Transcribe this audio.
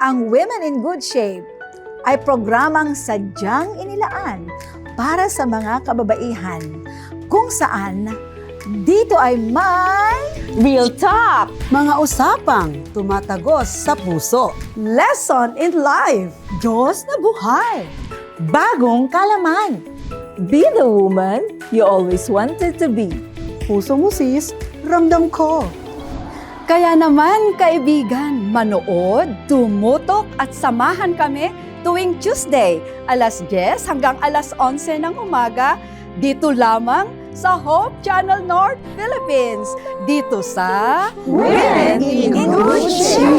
Ang Women in Good Shape ay programang sadyang inilaan para sa mga kababaihan kung saan dito ay may Real Talk! Mga usapang tumatagos sa puso. lesson in life, Diyos na buhay, bagong kalaman. Be the woman you always wanted to be. Puso mo sis, ramdam ko. Kaya naman, kaibigan, manood, tumutok at samahan kami tuwing Tuesday, alas 10 hanggang alas 11 ng umaga, dito lamang sa Hope Channel North, Philippines. Dito sa Women in Good Shape.